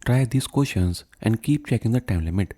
Try these questions and keep checking the time limit.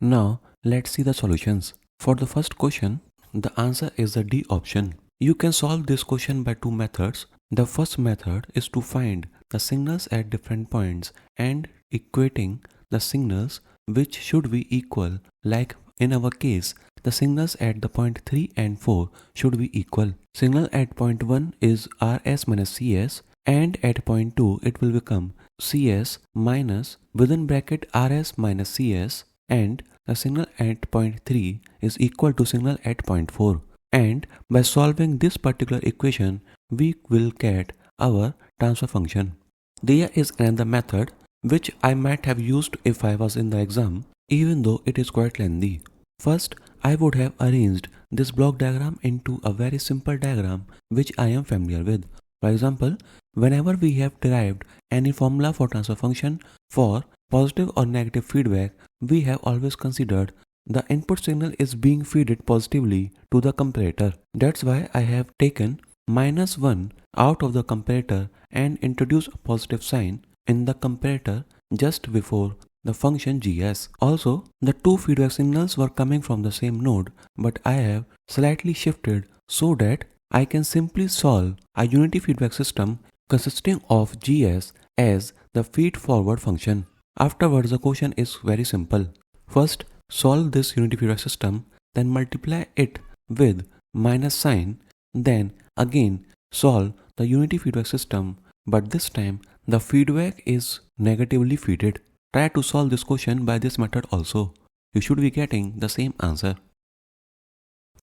Now let's see the solutions. For the first question, the answer is the D option. You can solve this question by two methods. The first method is to find the signals at different points and equating the signals which should be equal, like in our case the signals at the point 3 and 4 should be equal. Signal at point 1 is Rs minus Cs, and at point 2 it will become Cs minus within bracket Rs minus Cs, and the signal at point 3 is equal to signal at point 4. And by solving this particular equation, we will get our transfer function. There is another method which I might have used if I was in the exam, even though it is quite lengthy. First, I would have arranged this block diagram into a very simple diagram which I am familiar with. For example, whenever we have derived any formula for transfer function for positive or negative feedback, we have always considered the input signal is being fed positively to the comparator. That's why I have taken -1 out of the comparator and introduced a positive sign in the comparator just before the function gs. Also, the two feedback signals were coming from the same node, but I have slightly shifted so that I can simply solve a unity feedback system consisting of gs as the feed forward function. Afterwards, the question is very simple. First, solve this unity feedback system, then multiply it with minus sign, then again solve the unity feedback system, but this time the feedback is negatively feeded. Try to solve this question by this method also. You should be getting the same answer.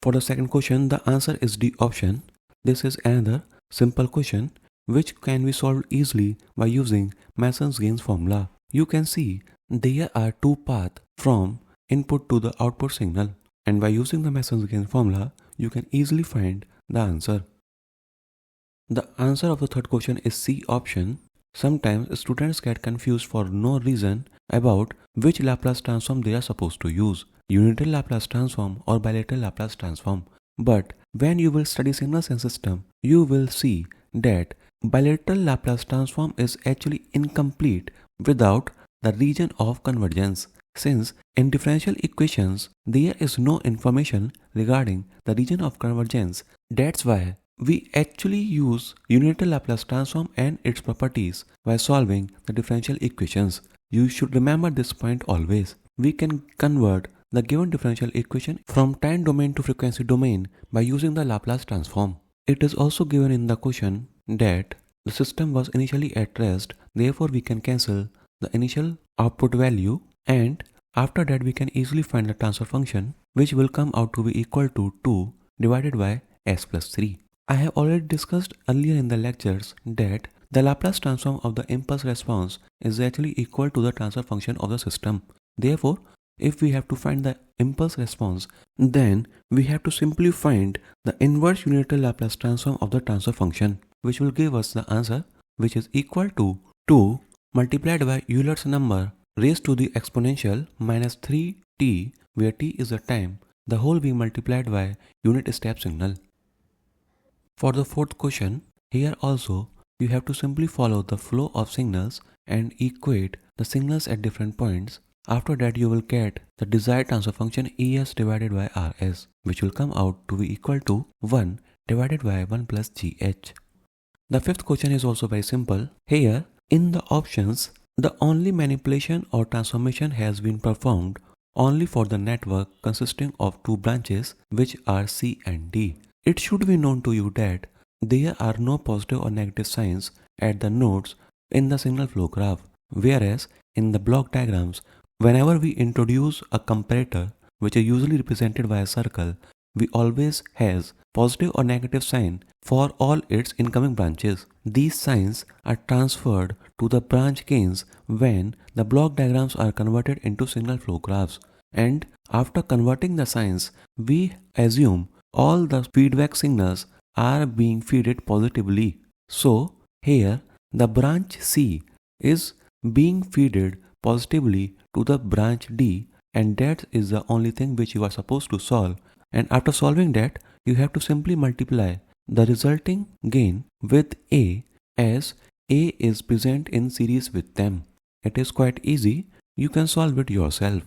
For the second question, the answer is D option. This is another simple question which can be solved easily by using Mason's-Gaines formula. You can see there are two paths from input to the output signal, and by using the Mason's-Gaines formula, you can easily find the answer. The answer of the third question is C option. Sometimes students get confused for no reason about which Laplace transform they are supposed to use, unital Laplace transform or bilateral Laplace transform. But when you will study signals and system, you will see that bilateral Laplace transform is actually incomplete without the region of convergence, since in differential equations there is no information regarding the region of convergence. That's why we actually use unital Laplace transform and its properties by solving the differential equations. You should remember this point always. We can convert the given differential equation from time domain to frequency domain by using the Laplace transform. It is also given in the question that the system was initially at rest, therefore we can cancel the initial output value, and after that we can easily find the transfer function, which will come out to be equal to 2 divided by s plus 3. I have already discussed earlier in the lectures that the Laplace transform of the impulse response is actually equal to the transfer function of the system. Therefore, if we have to find the impulse response, then we have to simply find the inverse unital Laplace transform of the transfer function, which will give us the answer, which is equal to 2 multiplied by Euler's number raised to the exponential minus 3t, where t is the time, the whole being multiplied by unit step signal. For the fourth question, here also you have to simply follow the flow of signals and equate the signals at different points. After that you will get the desired transfer function Es divided by Rs, which will come out to be equal to 1 divided by 1 plus Gh. The fifth question is also very simple. Here in the options, the only manipulation or transformation has been performed only for the network consisting of two branches, which are C and D. It should be known to you that there are no positive or negative signs at the nodes in the signal flow graph, whereas in the block diagrams, whenever we introduce a comparator, which is usually represented by a circle, we always has positive or negative sign for all its incoming branches. These signs are transferred to the branch gains when the block diagrams are converted into signal flow graphs, and after converting the signs, we assume all the feedback signals are being fed positively. So here the branch C is being fed positively to the branch D, and that is the only thing which you are supposed to solve. And after solving that, you have to simply multiply the resulting gain with A, as A is present in series with them. It is quite easy, you can solve it yourself.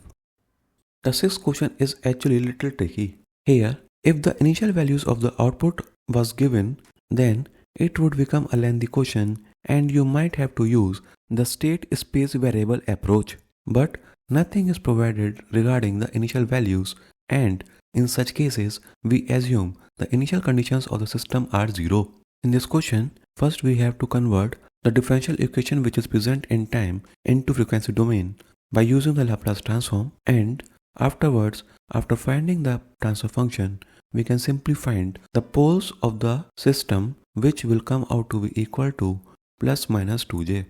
The sixth question is actually a little tricky. Here, if the initial values of the output was given, then it would become a lengthy question and you might have to use the state space variable approach. But nothing is provided regarding the initial values, and in such cases, we assume the initial conditions of the system are 0. In this question, first we have to convert the differential equation which is present in time into frequency domain by using the Laplace transform, and afterwards, after finding the transfer function, we can simply find the poles of the system which will come out to be equal to plus minus 2j.